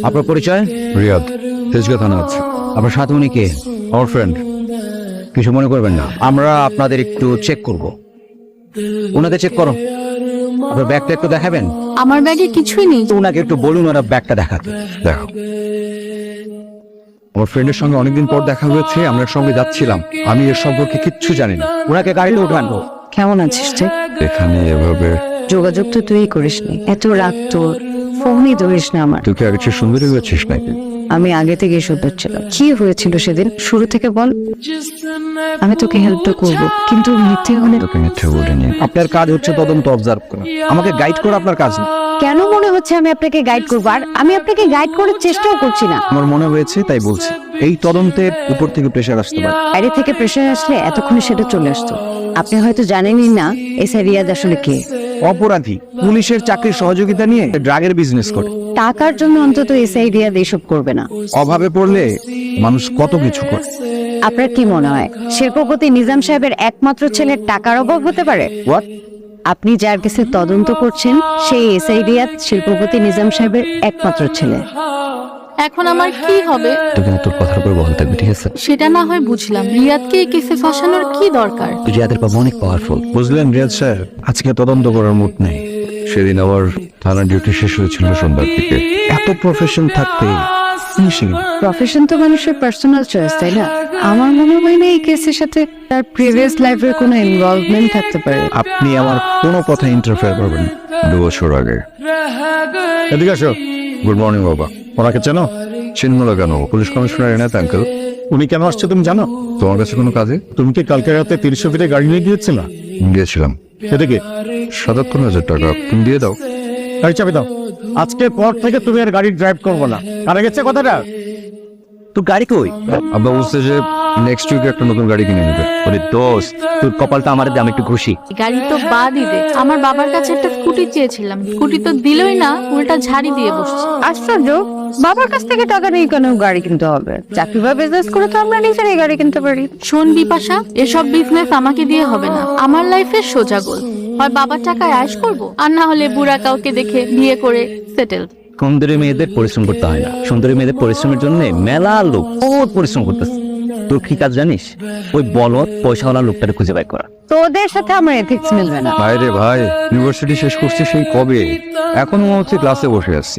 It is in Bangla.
আপনার পরিচয়? রিয়াদ, তেজগাঁ থানা আছে। আপনার সাথে উনি কে? আমার ফ্রেন্ড। কিছু মনে করবেন না, আমরা আপনাদের একটু চেক করব। ওনাকে চেক করো। আপনার ব্যাগটা একটু দেখাবেন? আমার ব্যাগে কিছুই নেই। তো ওনাকে একটু বলুন ওরা ব্যাগটা দেখাতে। দেখো, আমার ফ্রেন্ডের সঙ্গে অনেকদিন পর দেখা হয়েছে, আমরা সঙ্গে যাচ্ছিলাম। আমি এর সম্পর্কে কিচ্ছু জানি না। ওনাকে গাড়িতে উঠান। কেমন আছিস তুই? এখানে এভাবে যোগাযোগ তো তুই করিসনি, এত রাত তোর, ফোনই ধরিস না আমার। তুই কি আগে চেয়ে সুন্দরী হয়েছিস নাকি? আমি আগে থেকে সুন্দর ছিলাম। কি হয়েছিল সেদিন, শুরু থেকে বল। আমি তোকে হেল্পটা করবো, কিন্তু মিথ্যে হলে। তোকে মিথ্যে বলিনি। আপনার কাজ হচ্ছে তদন্ত অবজার্ভ করা, আমাকে গাইড করা আপনার কাজ না। কেন মনে হচ্ছে আমি আপনাকে গাইড করবো? আর আমি আপনাকে গাইড করার চেষ্টাও করছি না। আমার মনে হয়েছে তাই বলছি। এই তদন্তের উপর থেকে প্রেশার আসতে পারে। বাইরে থেকে প্রেশার আসলে এতক্ষণে সেটা চলে আসতো। আপনি হয়তো জানেনই না এসআই রিয়াজ আসলে কে। অপরাধী, পুলিশের চাকরির সহযোগিতা নিয়ে ড্রাগের বিজনেস করে। টাকার জন্য অন্তত এসআই রিয়াজ এইসব করবে না। অভাবে পড়লে মানুষ কত কিছু করে। আপনার কি মনে হয় শিল্পপতি নিজাম সাহেবের একমাত্র ছেলের টাকার অভাব হতে পারে? হোয়াট? আপনি যার কাছে তদন্ত করছেন সেই এসআই রিয়াজ শিল্পপতি নিজাম সাহেবের একমাত্র ছেলে। এখন আমার কি হবে? তোকে না তোর কথার উপর বহাল থাকবি, ঠিক আছে? সেটা না হয় বুঝলাম, রিয়াদকে এই কেসে ফাঁসানোর কি দরকার? রিয়াদের বাবা অনেক পাওয়ারফুল। বুঝলেন রিয়াদ স্যার, আজকে তদন্ত করার মুড নেই। সেদিন আমার থানার ডিউটি শেষ হয়েছিল সন্ধ্যার দিকে। এত প্রফেশন থাকতে প্রফেশন তো মানুষের পার্সোনাল চয়েস, তাই না? আমার মনে হয় না এই কেসের সাথে তার প্রিভিয়াস লাইফের কোনো ইনভলভমেন্ট থাকতে পারে। আপনি আমার কোনো কথা ইন্টারফেয়ার করবেন না। 2 বছর আগে। এদিকে আসো। গুড মর্নিং বাবা। ওনাকে চেনো? চিনব না কেন? Police commissioner Enayet uncle. উনি কেন আসছে তুমি জানো? তোমার কাছে কোনো কাজে? তুমি কি কালকে রাতে 30 ফিটে গাড়ি নিয়ে গিয়েছিলে? গিয়েছিলাম। সেদিকে 57,000 টাকা তুমি দিয়ে দাও। গাড়ি চাবি দাও। আজকের পর থেকে তুমি আর গাড়ি ড্রাইভ করবো না। কানে গেছে কথাটা? তোর গাড়ি কই? আব্বা বলছে যে নেক্সট উইকে একটা নতুন গাড়ি কিনে নেবে। ওরে দোস্ত, তোর কপালটা আমার দিয়ে, আমি একটু খুশি। গাড়ি তো বাদই দে, আমার বাবার কাছে একটা স্কুটি চেয়েছিলাম, স্কুটি তো দিলই না, উল্টা ঝাড়ি দিয়ে বসছে। আশ্চর্য, বাবার কাছ থেকে টাকা নেই কেন গাড়ি কিনতে হবে? চাকরি বা বিজনেস করে তো আমরা নিজেরাই গাড়ি কিনতে পারি। শোন বিপাশা, এসব বিজনেস আমাকে দিয়ে হবে না। আমার লাইফের সোজা গোল, হয় বাবার টাকায় আয়েশ করবো, আর না হলে বুড়া কাউকে দেখে বিয়ে করে সেটেল। সুন্দরী মেয়েদের পরিশ্রম করতে হয় না, সুন্দরী মেয়েদের পরিশ্রমের জন্য মেলা লোক বহুত পরিশ্রম করতেছে। তোর কি কাজ জানিস? ওই বলদ পয়সাওয়ালা লোকটাকে খুঁজে বাই করা। তোদের সাথে আমার এথিক্স মিলবে না। ভাই রে ভাই, ইউনিভার্সিটি শেষ করছি সেই কবে, এখনো মনে হচ্ছে ক্লাসে বসে আসছি।